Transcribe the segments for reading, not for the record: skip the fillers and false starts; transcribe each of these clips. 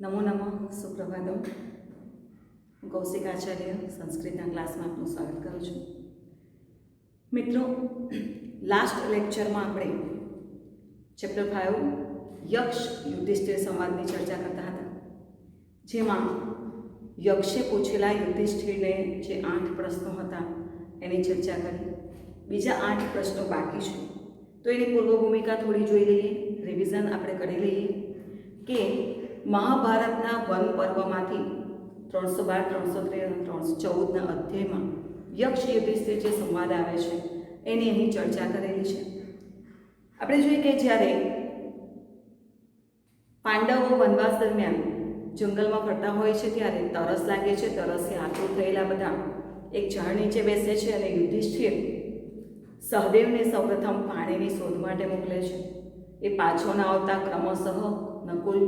નમો નમઃ સુપ્રભાતમ. હું કૌશિક આચાર્ય સંસ્કૃતના ક્લાસમાં આપનું સ્વાગત કરું છું. મિત્રો, લાસ્ટ લેક્ચરમાં આપણે ચેપ્ટર 5 યક્ષ યુધિષ્ઠિર સંવાદની ચર્ચા કરતા હતા, જેમાં યક્ષે પૂછેલા યુધિષ્ઠિરને જે 8 પ્રશ્નો હતા એની ચર્ચા કરી. બીજા 8 પ્રશ્નો બાકી છે, તો એની પૂર્વ ભૂમિકા થોડી જોઈ લઈએ, રિવિઝન આપણે કરી લઈએ કે મહાભારતના વન પર્વમાંથી 312, 313 અને 314ના અધ્યાયમાં યક્ષ યુધિષ્ઠિર જે સંવાદ આવે છે એની અહીં ચર્ચા કરેલી છે. આપણે જોઈએ કે જ્યારે પાંડવો વનવાસ દરમિયાન જંગલમાં ફરતા હોય છે ત્યારે તરસ લાગે છે. તરસથી આતુર થયેલા બધા એક ઝાડ નીચે બેસે છે અને યુધિષ્ઠિર સહદેવને સૌપ્રથમ પાણીની શોધ માટે મોકલે છે. એ પાછો ના આવતા ક્રમશઃ નકુલ,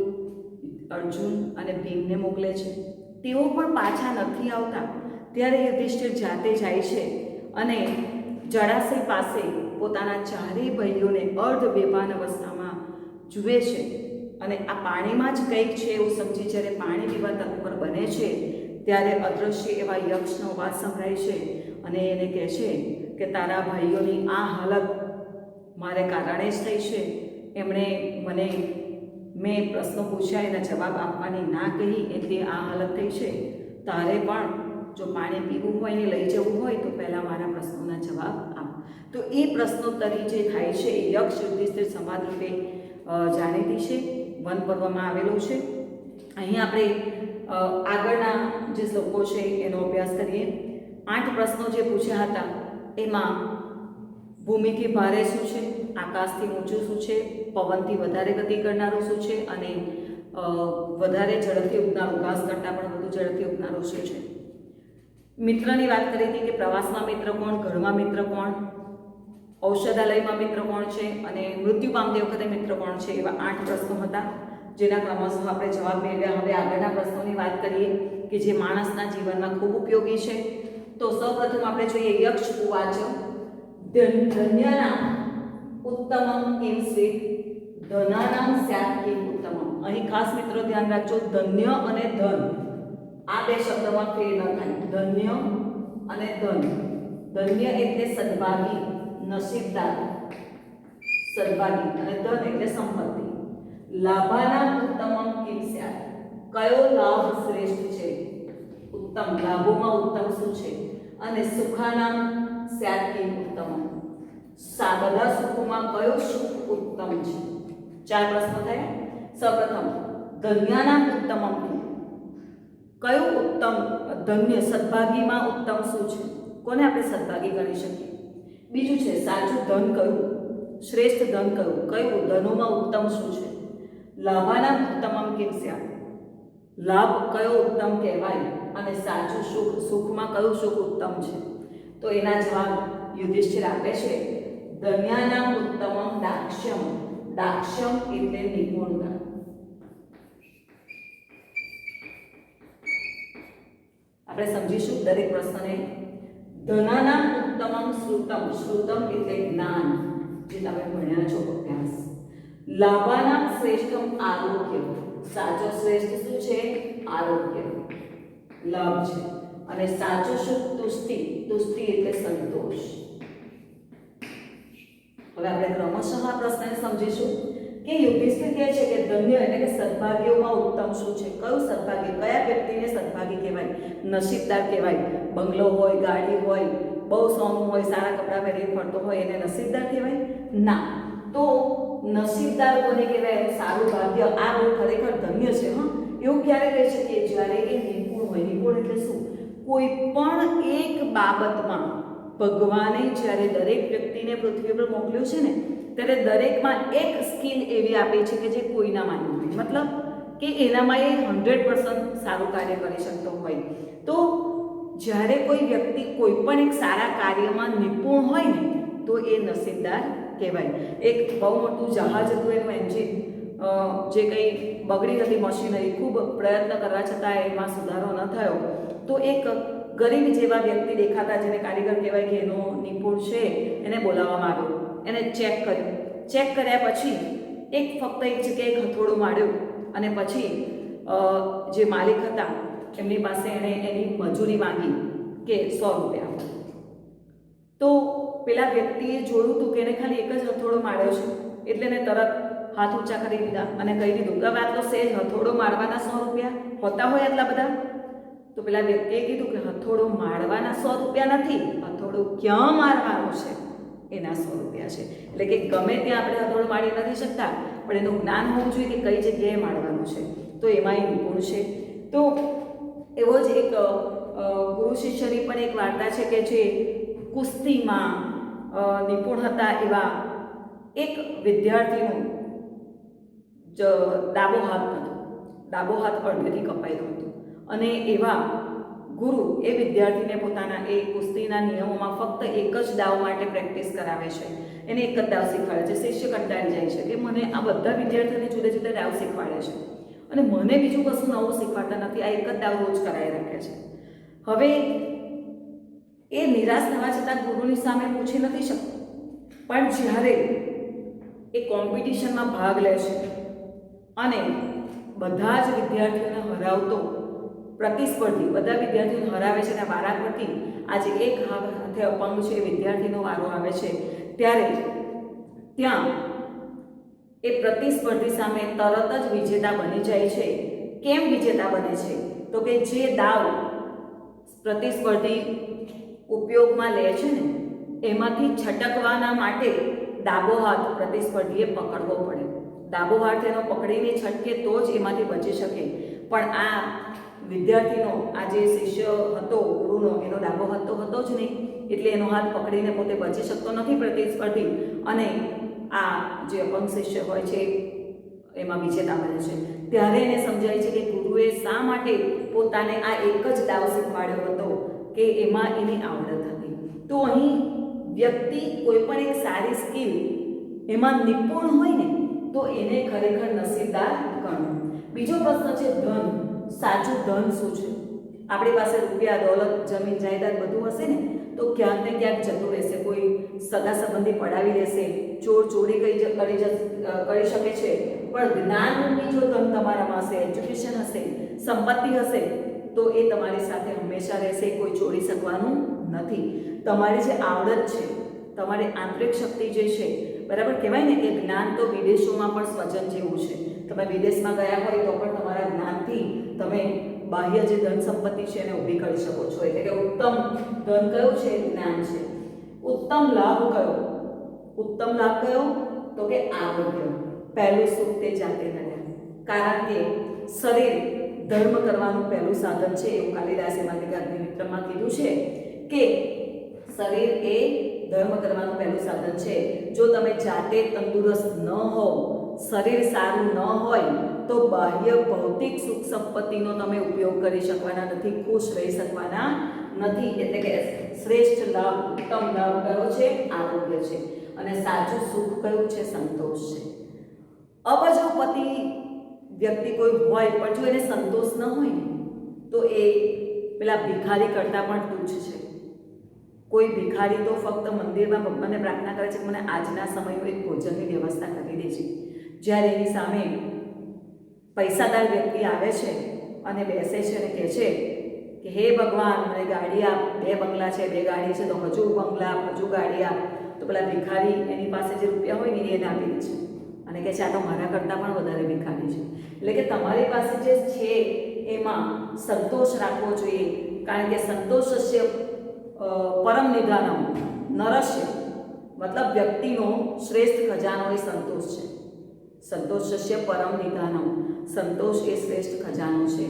અર્જુન અને ભીમને મોકલે છે. તેઓ પણ પાછા નથી આવતા ત્યારે યુધિષ્ઠિર જાતે જાય છે અને જળાશય પાસે પોતાના ચારેય ભાઈઓને અર્ધ બેભાન અવસ્થામાં જુએ છે અને આ પાણીમાં જ કંઈક છે એવું સમજી જ્યારે પાણી પીવા તત્પર બને છે ત્યારે અદૃશ્ય એવા યક્ષનો અવાજ સંભળાય છે અને એને કહે છે કે તારા ભાઈઓની આ હાલત મારે કારણે જ થઈ છે. એમણે મેં પ્રશ્નો પૂછ્યા, એના જવાબ આપવાની ના કહી એટલે આ હાલત થઈ છે. તારે પણ જો પાણી પીવું હોય ને લઈ જવું હોય તો પહેલાં મારા પ્રશ્નોના જવાબ આપ. તો એ પ્રશ્નોત્તરી જે થાય છે એ યક્ષ યુધિષ્ઠિર સંવાદ રૂપે જાણીતી છે, વન પર્વમાં આવેલું છે. અહીં આપણે આગળના જે શ્લોકો છે એનો અભ્યાસ કરીએ. 8 પ્રશ્નો જે પૂછ્યા હતા એમાં ભૂમિથી ભારે શું છે, આકાશથી ઊંચું શું છે, પવનથી વધારે ગતિ કરનારું શું છે અને વધારે ઝડપથી ઉગનારું, ઘાસ કરતાં પણ વધુ ઝડપથી ઉગનારું શું છે. મિત્રની વાત કરી હતી કે પ્રવાસમાં મિત્ર કોણ, ઘરમાં મિત્ર કોણ, ઔષધાલયમાં મિત્ર કોણ છે અને મૃત્યુ પામતી વખતે મિત્ર કોણ છે. એવા 8 પ્રશ્નો હતા જેના ક્રમશઃ આપણે જવાબ મેળવ્યા. હવે આગળના પ્રશ્નોની વાત કરીએ કે જે માણસના જીવનમાં ખૂબ ઉપયોગી છે. તો સૌપ્રથમ આપણે જોઈએ યક્ષ ઉવાચ ધન્યના ઉત્તમમ કિમ સ્વેત ધનાનામ સ્યાત કિમ ઉત્તમમ. અહીં ખાસ મિત્રો ધ્યાન રાખજો, ધન્ય અને ધન આ બે શબ્દમાં ફેર ન થાય. ધન્ય અને ધન. ધન્ય એટલે સદભાગી, નસીબદાર, સદભાગી અને ધન એટલે સંપત્તિ. લાભાના ઉત્તમમ કિમ સ્યાત, કયો લાભ શ્રેષ્ઠ છે, ઉત્તમ લાભોમાં ઉત્તમ શું છે. અને સુખાનામ સ્યાત કિમ ઉત્તમમ, બધા સુખોમાં કયો સુખ ઉત્તમ છે. 4 પ્રશ્નો થયા. સૌપ્રથમ ધન્યાનામ ઉત્તમમ, કયું ઉત્તમ, ધન્ય સદભાગીમાં ઉત્તમ શું છે, કોને આપણે સદભાગી ગણી શકીએ. બીજું છે સાચું ધન કયું, શ્રેષ્ઠ ધન કયું, ધનોમાં ઉત્તમ શું છે. લાભાનામ ઉત્તમમ કિમ સ્યાત, લાભ કયો ઉત્તમ કહેવાય અને સાચું સુખ, સુખમાં કયું સુખ ઉત્તમ છે. તો એના જવાબ યુધિષ્ઠિર આપે છે ધન્યાનામ ઉત્તમમ દાક્ષ્યમ. દાક્ષ્યમ એટલે નિપુણતા. આપણે સમજીશું દરેક પ્રશ્નને. ધનાનામ ઉત્તમમ શ્રુતમ. શ્રુતમ એટલે જ્ઞાન, જે તમે ભણ્યા છો અભ્યાસ. લાભાનામ શ્રેષ્ઠમ આરોગ્ય. સાચો શ્રેષ્ઠ શું છે, આરોગ્ય, લાભ છે. અને સાચું સુખ તુષ્ટિ. તુષ્ટિ એટલે સંતોષ. હવે આપણે ક્રમશઃ આ પ્રશ્નને સમજીશું કે યુધિષ્ઠિર કહે છે કે ધન્ય એટલે કે સદભાગ્યોમાં ઉત્તમ શું છે. કયું સદભાગ્ય, કયા વ્યક્તિને સદભાગી કહેવાય, નસીબદાર કહેવાય. બંગલો હોય, ગાડી હોય, બહુ સોનું હોય, સારા કપડાં પહેરીને ફરતો હોય એને નસીબદાર કહેવાય ના. તો નસીબદાર કોને કહેવાય, સારું ભાગ્ય, આ બહુ ખરેખર ધન્ય છે. એવું ક્યારે કહી શકીએ, જ્યારે એ નિપુણ હોય. નિપુણ એટલે શું, કોઈ પણ એક બાબતમાં ભગવાને જ્યારે દરેક વ્યક્તિને પૃથ્વી પર મોકલ્યું છે ને ત્યારે દરેકમાં એક સ્કિલ એવી આપી છે કે જે કોઈનામાં નહીં હોય. મતલબ કે એનામાં એ 100% સારું કાર્ય કરી શકતો હોય. તો જ્યારે કોઈ વ્યક્તિ કોઈ પણ એક સારા કાર્યમાં નિપુણ હોય ને તો એ નસીબદાર કહેવાય. એક બહુ મોટું જહાજ હતું, એનું એન્જિન જે કંઈ બગડી હતી મશીનરી, ખૂબ પ્રયત્ન કરવા છતાં એમાં સુધારો ન થયો. તો એક ગરીબ જેવા વ્યક્તિ દેખાતા, જેને કારીગર કહેવાય કે એનો નિપુણ છે, એને બોલાવવામાં આવ્યો. એને ચેક કર્યું. ચેક કર્યા પછી ફક્ત એક જગ્યાએ હથોડું માર્યું અને પછી જે માલિક હતા એમની પાસે એણે એની મજૂરી માંગી કે 100 રૂપિયા. તો પેલા વ્યક્તિએ જોયું હતું કે એને ખાલી એક જ હથોડો માર્યો છે, એટલે એને તરત હાથ ઊંચા કરી દીધા અને કહી દીધું કે હવે આટલો સહેજ હથોડો મારવાના 100 રૂપિયા હોતા હોય આટલા બધા? તો પેલા વ્યક્તિએ કીધું કે હથોડો મારવાના 100 રૂપિયા નથી, હથોડો ક્યાં મારવાનો છે એના 100 રૂપિયા છે. એટલે કે ગમે ત્યાં આપણે હથોડો મારી નથી શકતા, પણ એનું જ્ઞાન હોવું જોઈએ કે કઈ જગ્યાએ મારવાનું છે. તો એમાં એ નિપુણ છે. તો એવો જ એક ગુરુ શિષ્યની પણ એક વાર્તા છે કે જે કુસ્તીમાં નિપુણ હતા એવા એક વિદ્યાર્થીનું ડાબો હાથ હતો, ડાબો હાથ અડધેથી કપાયેલો હતો, અને એવા ગુરુ એ વિદ્યાર્થીને પોતાના એ કુસ્તીના નિયમોમાં ફક્ત એક જ દાવ માટે પ્રેક્ટિસ કરાવે છે, એને એક જ દાવ શીખવાડે છે. શિષ્ય કંટાળી જાય છે કે મને આ બધા વિદ્યાર્થીઓને જુદા જુદા દાવ શીખવાડે છે અને મને બીજું કશું નવું શીખવાડતા નથી, આ એક જ દાવ રોજ કરાવી રાખે છે. હવે એ નિરાશ થવા છતાં ગુરુની સામે પૂછી નથી શકતો, પણ જ્યારે એ કોમ્પિટિશનમાં ભાગ લે છે અને બધા જ વિદ્યાર્થીઓને હરાવતો પ્રતિસ્પર્ધી બધા વિદ્યાર્થીઓને હરાવે છે અને વારાફરતી આજે એક હાથે અપંગ છે એ વિદ્યાર્થીનો વારો આવે છે, ત્યારે ત્યાં એ પ્રતિસ્પર્ધી સામે તરત જ વિજેતા બની જાય છે. કેમ વિજેતા બને છે? તો કે જે દાવ પ્રતિસ્પર્ધી ઉપયોગમાં લે છે ને એમાંથી છટકવાના માટે ડાબો હાથ પ્રતિસ્પર્ધીએ પકડવો પડે. ડાબો હાથ એનો પકડીને છટકે તો જ એમાંથી બચી શકે. પણ આ વિદ્યાર્થીનો આ જે શિષ્ય હતો ગુરુનો, એનો ડાબો હાથ તો હતો જ નહીં, એટલે એનો હાથ પકડીને પોતે બચી શકતો નથી પ્રતિસ્પર્ધી, અને આ જે અપંગ શિષ્ય હોય છે એમાં વિજેતા બને છે. ત્યારે એને સમજાય છે કે ગુરુએ શા માટે પોતાને આ એક જ દાવ શીખવાડ્યો હતો કે એમાં એની આવડત હતી. તો અહીં વ્યક્તિ કોઈ પણ એક સારી સ્કિલ એમાં નિપુણ હોય ને તો એને ખરેખર નસીબદાર ગણવું. બીજો પ્રશ્ન છે ધન. સાચું ધન શું છે? આપણી પાસે રૂપિયા, દોલત, જમીન, જાયદાદ બધું હશે ને તો ક્યાંક ને ક્યાંક જતું રહેશે. કોઈ સગા સંબંધી પડાવી લેશે, ચોર ચોરી કરી શકે છે, પણ જ્ઞાનની જો ધન તમારામાં હશે, એજ્યુકેશન હશે, સંપત્તિ હશે તો એ તમારી સાથે હંમેશા રહેશે, કોઈ ચોરી શકવાનું નથી. તમારી જે આવડત છે, તમારી આંતરિક શક્તિ જે છે, બરાબર કહેવાય ને કે જ્ઞાન તો વિદેશોમાં પણ સ્વજન જેવું છે. તમે વિદેશમાં ગયા હોય તો પણ તમારા જ્ઞાનથી તમે બાહ્ય જે ધન સંપત્તિ છે એને ઊભી કરી શકો છો. એટલે કે ઉત્તમ ધન કયું છે? જ્ઞાન છે. ઉત્તમ લાભ કયો? ઉત્તમ લાભ કયો? તો કે આરોગ્ય. પહેલું સુખ તે જાતે નડ્યા. કારણ કે શરીર ધર્મ કરવાનું પહેલું સાધન છે, એવું કાલિદાસે મિત્રમાં કીધું છે કે શરીર એ ધર્મ કરવાનું પહેલું સાધન છે. જો તમે જાતે તંદુરસ્ત ન હો, શરીર સારું ન હોય તો બાહ્ય ભૌતિક સુખ સંપત્તિનો તમે ઉપયોગ કરી શકવાના નથી, ખુશ રહી શકવાના નથી. એટલે કે શ્રેષ્ઠ લાભ, ઉત્તમ લાભ કયો છે? આરોગ્ય છે. અને સાચું સુખ કયું છે? સંતોષ છે. અબજોપતિ વ્યક્તિ કોઈ હોય પણ જો એને સંતોષ ન હોય ને તો એ પેલા ભિખારી કરતાં પણ તુચ્છ છે. કોઈ ભિખારી તો ફક્ત મંદિરમાં ભગવાનને પ્રાર્થના કરે છે કે મને આજના સમયમાં એક ભોજનની વ્યવસ્થા કરી દેજે, જ્યારે એની સામે પૈસાદાર વ્યક્તિ આવે છે અને બેસે છે અને કહે છે કે હે ભગવાન મને ગાડી આપ, 2 બંગલા છે, 2 ગાડી છે, તો હજુ બંગલા, હજુ ગાડી આપ. તો પેલા ભિખારી એની પાસે જે રૂપિયા હોય ને એને આપી દે છે અને કહે છે આ તો મારા કરતાં પણ વધારે ભિખારી છે. એટલે કે તમારી પાસે જે છે એમાં સંતોષ રાખવો જોઈએ, કારણ કે સંતોષસ્ય પરમ નિધાનમ નરસ્ય, મતલબ વ્યક્તિનો શ્રેષ્ઠ ખજાનો એ સંતોષ છે. સંતોષસ્ય પરમ નિધાનમ, સંતોષ એ શ્રેષ્ઠ ખજાનો છે.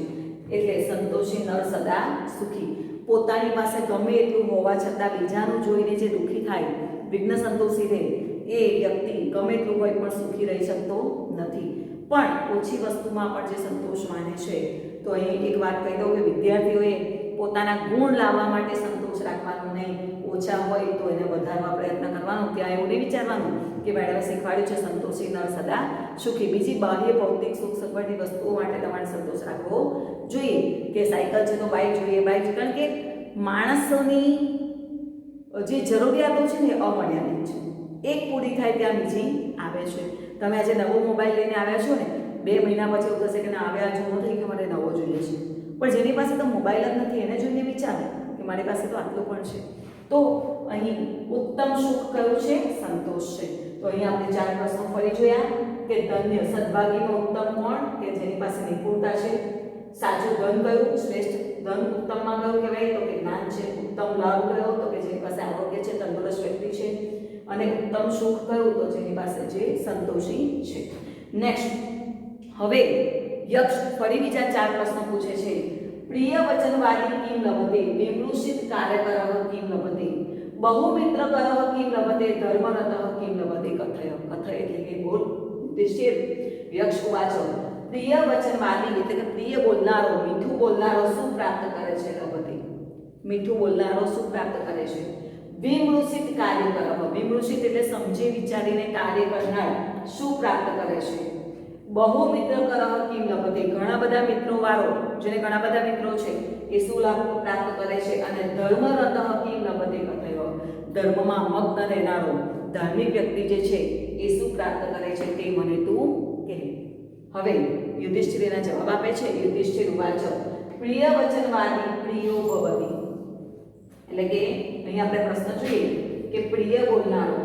એટલે સંતોષી નર સદા સુખી. પોતાની પાસે ગમે એટલું હોવા છતાં બીજાનું જોઈને જે દુઃખી થાય, વિઘ્ન સંતોષી રહે, એ વ્યક્તિ ગમે એટલું હોય પણ સુખી રહી શકતો નથી. પણ ઓછી વસ્તુમાં પણ જે સંતોષ માને છે, તો અહીં એક વાત કહી દઉં કે વિદ્યાર્થીઓએ પોતાના ગુણ લાવવા માટે સંતોષ રાખવાનું નહીં, ઓછા હોય તો એને વધારવા પ્રયત્ન કરવાનો. ત્યાં એવું નહીં વિચારવાનું કે મેડમે શીખવાડ્યું છે સંતોષી નર સદા સુખી. બીજી બાહ્ય ભૌતિક સુખ સગવડની વસ્તુઓ માટે તમારે સંતોષ રાખવો જોઈએ. કે સાયકલ છે તો બાઇક જોઈએ, બાઇક છે, કારણ કે માણસોની જે જરૂરિયાતો છે ને અમર્યાદિત છે. એક પૂરી થાય ત્યાં બીજી આવે છે. તમે આજે નવો મોબાઈલ લઈને આવ્યા છો ને 2 મહિના પછી એવું થશે કે ના હવે આ જૂનો થઈ ગયો, મારે નવો જોઈએ છે. પણ જેની પાસે તો મોબાઈલ જ નથી એને જોઈને વિચારે કે મારી પાસે તો આટલું પણ છે. તો અહીં ઉત્તમ સુખ કયું છે? સંતોષ છે. તો અહીં આપણે 4 પ્રશ્નો ફરી જોયા કે ધન્ય સદભાગીનો ઉત્તમ કોણ? કે જેની પાસે નિપુણતા છે. સાચું ધન કયું? શ્રેષ્ઠ ધન ઉત્તમમાં કયું કહેવાય? તો કે જ્ઞાન છે. ઉત્તમ લાભ કયો? તો કે જેની પાસે આરોગ્ય છે, તંદુરસ્ત વ્યક્તિ છે. અને ઉત્તમ સુખ કયું? તો જેની પાસે જે સંતોષી છે. નેક્સ્ટ હવે યક્ષ ફરી બીજા 4 પ્રશ્નો પૂછે છે. પ્રિય વચનવાદી કિમ લભતે? વિમૃષિત કાર્યકરઃ કિમ લભતે? બહુમિત્ર કરઃ કિમ લભતે? ધર્મરતઃ કિમ લભતે? કથય. કથય એટલે કે બોલ. યુધિષ્ઠિર યક્ષ ઉવાચ પ્રિય વચનવાદી એટલે કે પ્રિય બોલનારો, મીઠું બોલનારો શું પ્રાપ્ત કરે છે? લભતે. મીઠું બોલનારો શું પ્રાપ્ત કરે છે? વિમૃષિત કાર્યકરઃ. વિમૃષિત એટલે સમજી વિચારીને કાર્ય કરનાર શું પ્રાપ્ત કરે છે? બહુમિત્ર કરઃ કિમ લભતે? ઘણા બધા મિત્રો વાળો, જેને ઘણા બધા મિત્રો છે, એ શું લાભ પ્રાપ્ત કરે છે? અને ધર્મરતઃ કિમ લભતે? કથય. ધર્મમાં મગ્ન રહેનારો ધાર્મિક વ્યક્તિ જે છે એ શું પ્રાપ્ત કરે છે તે મને તું કહે. હવે યુધિષ્ઠિરના જવાબ આપે છે. યુધિષ્ઠિર ઉવાચ પ્રિય વચનવાદી પ્રિયો ભવતિ. એટલે કે અહીં આપણે પ્રશ્ન જોઈએ કે પ્રિય બોલનારો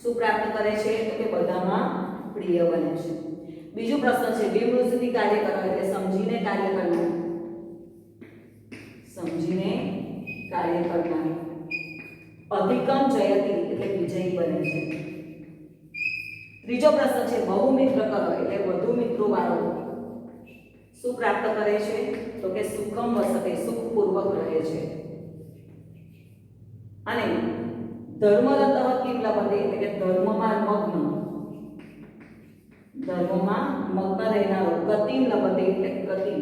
શું પ્રાપ્ત કરે છે? તો કે બધામાં પ્રિય બને છે. બીજો પ્રશ્ન છે વિમૃષિત કાર્ય કરો એટલે સમજીને કાર્ય કરવું. સમજીને કાર્ય કરનાર. અધિકમ જયતિ એટલે વિજયી બને છે. ત્રીજો પ્રશ્ન છે બહુમિત્ર કરો એટલે વધુ મિત્રો વાળો શું પ્રાપ્ત કરે છે? તો કે સુખમ વસતે સુખપૂર્વક રહે છે. અને ધર્મરતઃ કિમ લભતે એટલે કે ધર્મમાં મગ્ન રહેનારો ગતિમ લભતે એટલે ગતિ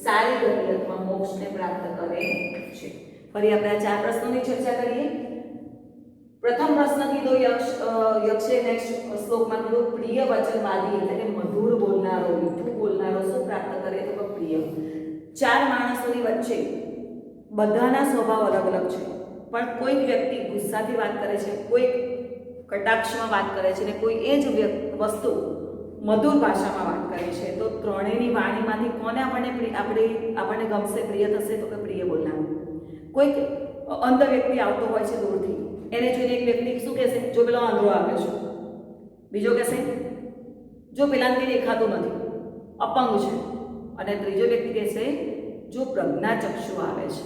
સારી ગતિ અથવા મોક્ષને પ્રાપ્ત કરે છે. ફરી આપણે 4 પ્રશ્નોની ચર્ચા કરીએ. પ્રથમ પ્રશ્ન કીધો યક્ષે નેક્સ્ટ શ્લોકમાં કીધું પ્રિય વચનવાદી એટલે કે મધુર બોલનારો, મીઠું બોલનારો શું પ્રાપ્ત કરે? તો કે પ્રિય. 4 માણસોની વચ્ચે બધાના સ્વભાવ અલગ અલગ છે, પણ કોઈક વ્યક્તિ ગુસ્સાથી વાત કરે છે, કોઈક કટાક્ષમાં વાત કરે છે અને કોઈ એ જ વસ્તુ મધુર ભાષામાં વાત કરે છે. તો ત્રણેયની વાણીમાંથી કોને આપણને ગમશે, પ્રિય થશે? તો કે પ્રિય બોલનારો. કોઈક અંધ વ્યક્તિ આવતો હોય છે દૂરથી, એને જોઈને એક વ્યક્તિ શું કહેશે? જો પેલો આંધળો આવે છે. બીજો કહેશે જો પેલાને દેખાતું નથી, અપંગ છે. અને ત્રીજો વ્યક્તિ કહેશે જો પ્રજ્ઞાચક્ષુ આવે છે.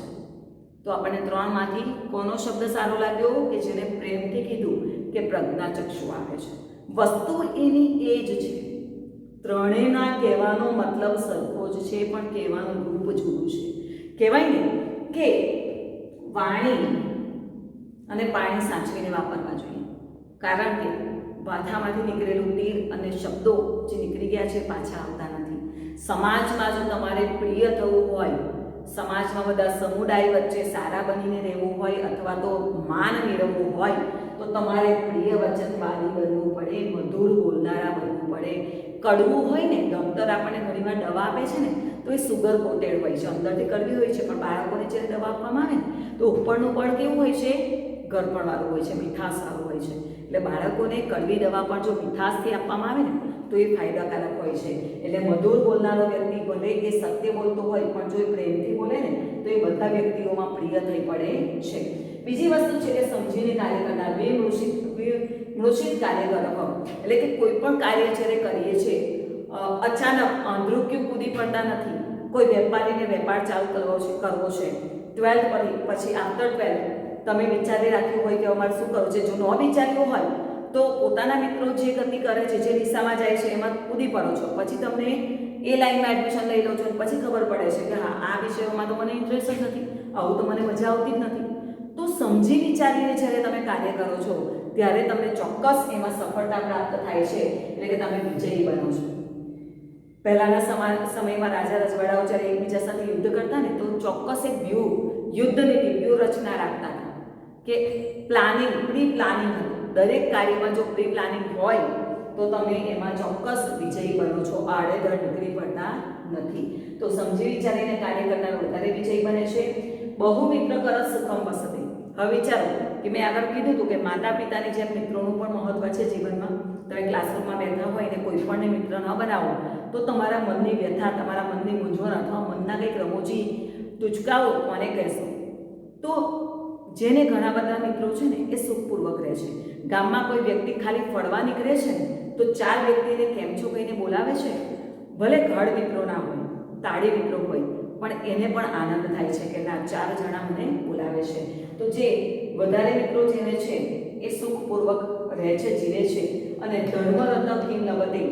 તો આપણને 3 માંથી કોનો શબ્દ સારો લાગ્યો? કે જેને પ્રેમથી કીધું કે પ્રજ્ઞાચક્ષુ આવે છે. વસ્તુ એની એ જ છે. ત્રણેયના કહેવાનો મતલબ સરખો જ છે, પણ કહેવાનું રૂપ જુદું છે. કહેવાય ને કે વાણી અને પાણી સાચવીને વાપરવા જોઈએ, કારણ કે વાથામાંથી નીકળેલું તીર અને શબ્દો જે નીકળી ગયા છે પાછા આવતા નથી. સમાજમાં જો તમારે પ્રિય થવું હોય, સમાજમાં બધા સમુદાય વચ્ચે સારા બનીને રહેવું હોય અથવા તો માન મેળવવું હોય તો તમારે પ્રિય વચનવાદી બનવું પડે, મધુર બોલનારા બનવું પડે. કડવું હોય ને, ડૉક્ટર આપણને ઘણીવાર દવા આપે છે ને તો એ સુગર કોટેડ હોય છે, અંદરથી કડવી હોય છે, પણ બાળકોને જ્યારે દવા આપવામાં આવે ને તો ઉપરનું પડ કેવું હોય છે? ગળપણવાળું હોય છે, મીઠાશવાળું હોય છે. એટલે બાળકોને કડવી દવા પણ જો મીઠાશથી આપવામાં આવે ને તો એ ફાયદાકારક હોય છે. એટલે મધુર બોલનારો વ્યક્તિ ભલે એ સત્ય બોલતો હોય પણ જો એ પ્રેમથી બોલે ને તો એ બધા વ્યક્તિઓમાં પ્રિય થઈ પડે છે. બીજી વસ્તુ છે કે સમજીને કાર્ય કરનાર. વિમૃષિત કાર્ય કરઃ એટલે કે કોઈ પણ કાર્ય જ્યારે કરીએ છીએ અચાનક આંધળું કૂદી પડતા નથી. કોઈ વેપારીને વેપાર ચાલુ કરવો છે 12th પછી આફ્ટર 12 તમે વિચારી રાખ્યું હોય કે અમારે શું કરવું છે. જો ન વિચાર્યું હોય તો પોતાના મિત્રો જે ગતિ કરે છે, જે દિશામાં જાય છે એમાં કૂદી પડો છો. પછી તમને એ લાઈનમાં એડમિશન લઈ લો છો, પછી ખબર પડે છે કે હા આ વિષયોમાં તો મને ઇન્ટરેસ્ટ જ નથી, આવું તો મને મજા આવતી જ નથી. તો સમજી વિચારીને જ્યારે તમે કાર્ય કરો છો ત્યારે તમને ચોક્કસ એમાં સફળતા પ્રાપ્ત થાય છે, એટલે કે તમે વિજયી બનો છો. પહેલાના સમયમાં રાજા રજવાડાઓ જ્યારે એકબીજા સાથે યુદ્ધ કરતા ને તો ચોક્કસ એક યુદ્ધ નીતિ વ્યૂહરચના રાખતા હતા કે પ્રી પ્લાનિંગ હતું. દરેક કાર્યમાં જો પ્રી પ્લાનિંગ હોય તો તમે એમાં ચોક્કસ વિજયી બનો છો, આડેધડ નીકળી પડતા નથી. તો સમજી વિચારીને કાર્ય કરનાર વધારે વિજયી બને છે. બહુમિત્ર કર સુખમ વસતે. હવે વિચારો કે મેં આગળ કીધું હતું કે માતા પિતાની જેમ મિત્રોનું પણ મહત્વ છે જીવનમાં. તમે ક્લાસરૂમમાં બેઠા હોય ને કોઈ પણને મિત્ર ન બનાવો તો તમારા મનની વ્યથા, તમારા મનની મૂંઝવણ અથવા મનના કંઈક રમૂજી ટૂચકાઓ કોને કહેશો? તો જેને ઘણા બધા મિત્રો છે ને એ સુખપૂર્વક રહે છે. ગામમાં કોઈ વ્યક્તિ ખાલી ફરવા નીકળે છે ને તો 4 વ્યક્તિને કેમ છો કહીને બોલાવે છે. ભલે ઘડ મિત્રો ના હોય, તાળી મિત્રો હોય, પણ એને પણ આનંદ થાય છે કે ના 4 જણા મને બોલાવે છે. તો જે વધારે મિત્રો જેને છે એ સુખપૂર્વક રહે છે, જીવે છે. અને ધર્મરત કિમ લભતે,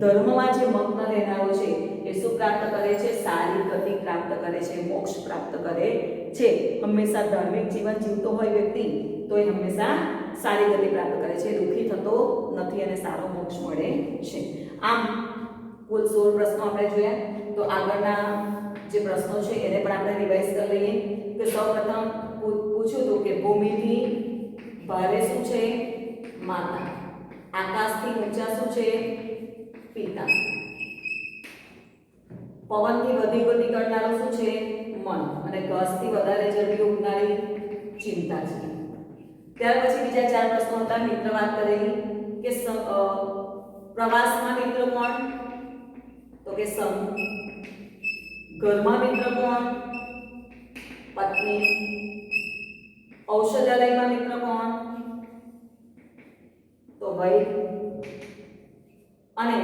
ધર્મમાં જે મગ્ન રહેનારો છે એ શું પ્રાપ્ત કરે છે? સારી ગતિ પ્રાપ્ત કરે છે, મોક્ષ પ્રાપ્ત કરે છે. હંમેશા ધાર્મિક જીવન જીવતો હોય વ્યક્તિ તો એ હંમેશા સારી ગતિ પ્રાપ્ત કરે છે, દુઃખી થતો નથી અને સારો મોક્ષ મળે છે. આમ કુલ 16 પ્રશ્નો આપણે જોયા. તો આગળના જે પ્રશ્નો છે એને પણ આપણે રિવાઇઝ કરી લઈએ. કે સૌપ્રથમ પૂછ્યું હતું કે ભૂમિથી ભારે શું છે? માતા. આકાશથી ઊંચા શું છે? પિતા. પવનથી વધી ગતિ કરનારો શું છે? મન. અને ઘસથી વધારે ઝડપી ઉડનારી ચિંતા છે. ત્યાર પછી બીજા 4 પ્રશ્નો હતા. મિત્ર વાત કરેલી કે પ્રવાસમાં મિત્ર કોણ? તો કે સંગ. ઘરમાં મિત્ર કોણ? પત્ની. ઔષધાલયમાં મિત્ર કોણ? તો ભાઈ. અને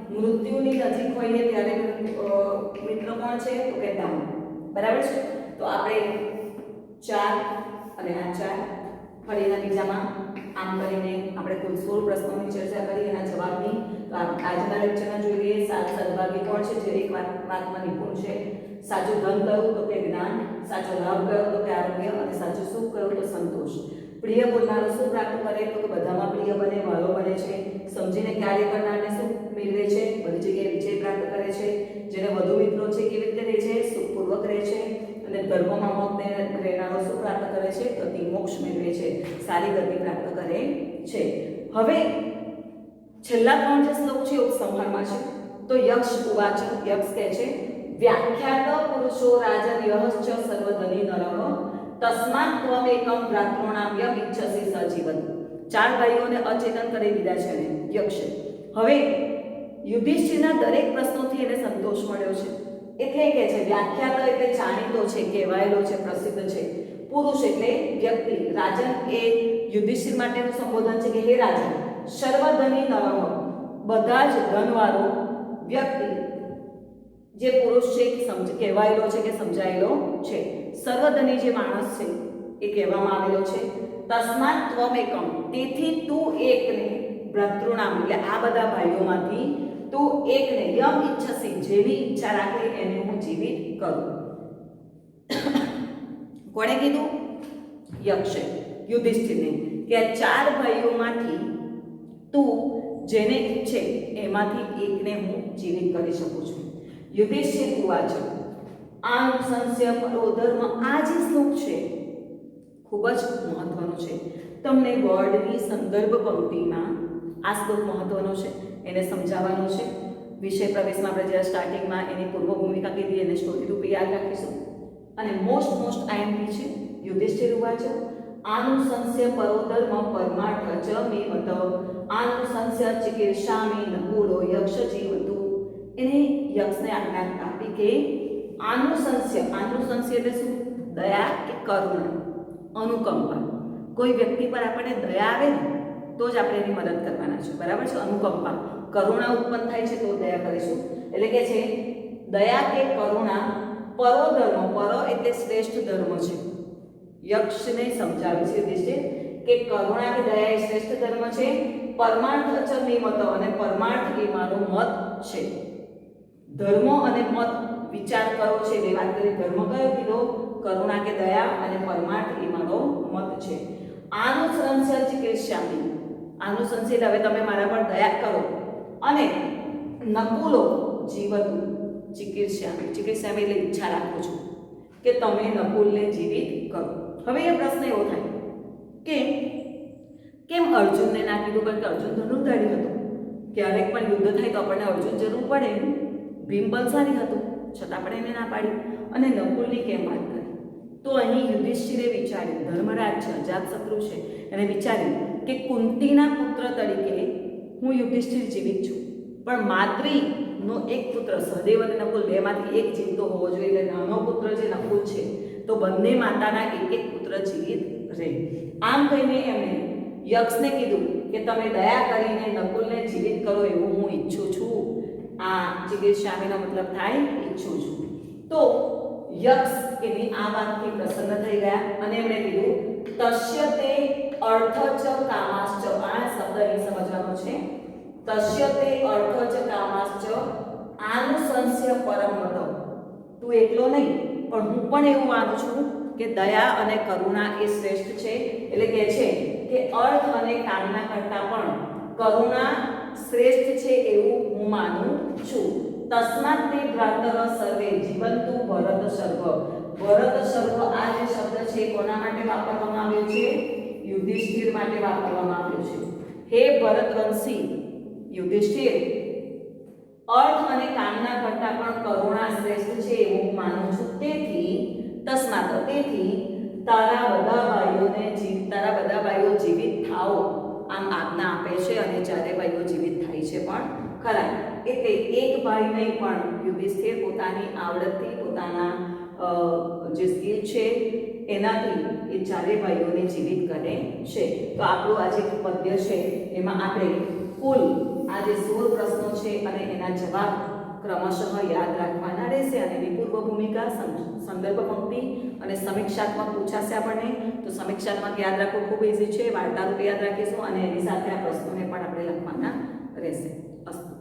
મૃત્યુની નજીક હોઈએ ત્યારે મિત્ર કોણ છે? તો કે દાન. બરાબર છે. તો આપણે 4 અને આ 4 ફરીના બીજામાં આમ કરીને આપણે કુલ 16 પ્રશ્નોની ચર્ચા કરી, એના જવાબની. તો આજના લેક્ચરમાં જોઈ લઈએ સદભાગી કોણ છે? જે એક વાતમાં નિપુણ છે. સાચું ધન કયું? તો કે જ્ઞાન. સાચો લાભ કયો? તો કે આરોગ્ય. અને સાચું સુખ કયું? તો સંતોષ. પ્રિય બોલનારો શું પ્રાપ્ત કરે? તો કે બધામાં પ્રિય બને, વાલો બને છે. સમજીને કાર્ય કરનારને શું મેળવે છે? બધી જગ્યાએ વિજય પ્રાપ્ત કરે છે. જેને વધુ મિત્રો છે કેવી રીતે રહે છે? સુખપૂર્વક રહે છે. અને ધર્મમાં મગ્ન રહેનારો શું પ્રાપ્ત કરે છે? ગતિ, મોક્ષ મેળવે છે, સારી ગતિ પ્રાપ્ત કરે છે. હવે છેલ્લા 3 જે શ્લોક છે ઉપસંહારમાં છે. તો યક્ષ ઉવાચ, યક્ષ કહે છે વ્યાખ્યાત પુરુષો રાજર્યશ્ચ સર્વધની નરઃ તસ્માત ત્વમેકમ ભ્રાતॄણામ યમ ઇચ્છસી સજીવન. 4 ભાઈઓને અચેતન કરી દીધા છે ને યક્ષે. હવે યુધિષ્ઠિરના દરેક પ્રશ્નોથી એને સંતોષ મળ્યો છે. એટલે કે છે વ્યાખ્યાત એટલે જાણીતો છે, કહેવાયેલો છે, પ્રસિદ્ધ છે. પુરુષ એટલે વ્યક્તિ. રાજન એ યુધિષ્ઠિર માટેનું સંબોધન છે કે હે રાજન, સર્વધની નરઃ, બધા જ ધનવાળો વ્યક્તિ જે પુરુષ છે કહેવાયેલો છે કે સમજાયેલો છે. સર્વધની જે માણસ છે એ કહેવામાં આવેલો છે. તસ્માત ત્વમેકમ, તેથી તું એકને, ભ્રાતૃણામ એટલે આ બધા ભાઈઓમાંથી તું એકને, યમ ઇચ્છસી જેની ઈચ્છા રાખે એને હું જીવિત કરું. કોણે કીધું? યક્ષે યુધિષ્ઠિરને કે આ 4 ભાઈઓમાંથી તું જેને ઈચ્છે એમાંથી એકને હું જીવિત કરી શકું છું. યુધિષ્ઠિર ઉવાચ આનુશંસ્ય પરોધર્મ. આ જે શ્લોક છે ખૂબ જ મહત્વનો છે. તમને બોર્ડની સંદર્ભ પંક્તિમાં આ શ્લોક મહત્વનો છે, એને સમજાવવાનો છે. વિષય પ્રવેશમાં આપણે જ્યારે સ્ટાર્ટિંગમાં એની પૂર્વ ભૂમિકા કીધી એને સ્ટોરી રૂપે યાદ રાખીશું. અને મોસ્ટ આઈએમપી છે. યુધિષ્ઠિર ઉવાચ આનુશંસ્ય પરોધર્મ પરમાર્થ ચ મે મત આનુશંસ્ય ચિકિત્સામી નકુલો યક્ષ જીવતુ. એને યક્ષને આજ્ઞા આપી કે આનુશંસ્ય એટલે શું? દયા કે કરુણા, અનુકંપા. કોઈ વ્યક્તિ પર આપણને દયા આવે ને તો જ આપણે એની મદદ કરવાના છે. બરાબર છે? અનુકંપા, કરુણા ઉત્પન્ન થાય છે તો દયા કરીશું. એટલે કે છે દયા કે કરુણા પરોધર્મ. પરો એટલે શ્રેષ્ઠ ધર્મ છે. યક્ષને સમજાવે છે યુધિષ્ઠિર કે કરુણા કે દયા એ શ્રેષ્ઠ ધર્મ છે. પરમાર્થ ચ મે મત, અને પરમાર્થ એ મારો મત છે. ધર્મ અને મત વિચાર કરો છે. બે વાત કરી. ધર્મ કયો કીધો? કરુણા કે દયા. અને પરમાર્થ એ મારો મત છે. આનુશંસ્ય ચિકિત્સામી. આનુશંસ્ય એટલે હવે તમે મારા પર દયા કરો. અને નકુલો જીવતું. ચિકિત્સામી એટલે ઈચ્છા રાખું છું કે તમે નકુલને જીવિત કરો. હવે એ પ્રશ્ન એવો થાય કે કેમ અર્જુનને ના કીધું? કારણ કે અર્જુન ધનુર્ધારી હતો. ક્યારેક પણ યુદ્ધ થાય તો આપણને અર્જુન જરૂર પડે. ભીમ બલશાલી હતું છતાં પણ એને ના પાડી. અને નકુલની કેમ વાત કરી? તો અહીં યુધિષ્ઠિરે વિચાર્યું, ધર્મરાજ છે, અજાતશત્રુ છે, એને વિચાર્યું કે કુંતીના પુત્ર તરીકે હું યુધિષ્ઠિર જીવિત છું, પણ માદ્રીનો એક પુત્ર સહદેવ અને નકુલ બેમાંથી એક જીવતો હોવો જોઈએ, એટલે નાનો પુત્ર જે નકુલ છે તો બંને માતાના એક એક પુત્ર જીવિત રહે. આમ કહીને એમણે યક્ષને કીધું કે તમે દયા કરીને નકુલને જીવિત કરો એવું હું ઈચ્છું છું. આ જીગીર્ષામીનો મતલબ થાય ઈચ્છું છું. તો યક્ષ એની આ વાતથી પ્રસન્ન થઈ ગયા અને એમણે કીધું તસ્ય તે અર્થચ કામાશ્ચ. આ શબ્દ અહીં સમજવાનો છે. તસ્ય તે અર્થચ કામાશ્ચ આનુશંસ્ય પરમત. તું એકલો નહીં પણ હું પણ એવું માનું છું કે દયા અને કરુણા એ શ્રેષ્ઠ છે. એટલે કહે છે કે અર્થ અને કામના કરતાં પણ કરુણા શ્રેષ્ઠ છે એવું હું માનું છું. તસ્માત તે ભ્રાતર સર્વે જીવંતુ ભરત સર્વ. ભરત સર્વ આ જે શબ્દ છે કોના માટે વાપરવામાં આવ્યો છે? યુધિષ્ઠિર માટે વાપરવામાં આવ્યો છે. હે ભરતવંશી યુધિષ્ઠિર, અર્થ અને કામના કરતાં પણ કરુણા શ્રેષ્ઠ છે એવું હું માનું છું. તેથી તારા બધા ભાઈઓ જીવિત થાઓ આમ આજ્ઞા આપે છે અને ચારે ભાઈઓ જીવિત થાય છે પણ ખરા. એટલે એક ભાઈ નહીં પણ યુધિષ્ઠિર પોતાની આવડતથી, પોતાના જે સ્કિલ છે એનાથી એ ચારે ભાઈઓને જીવિત કરે છે. તો આપણું આ જે પદ્ય છે એમાં આપણે કુલ આ જે 16 પ્રશ્નો છે અને એના જવાબ ક્રમશઃ યાદ રાખવાના રહેશે. અને એની પૂર્વ ભૂમિકા, સંદર્ભ પંક્તિ અને સમીક્ષાત્મક પૂછાશે આપણને. તો સમીક્ષાત્મક યાદ રાખવું ખૂબ ઇઝી છે. વાર્તારૂપ યાદ રાખીશું અને એની સાથે આ પ્રશ્નોને પણ આપણે લખવાના રહેશે. અસ્તુ.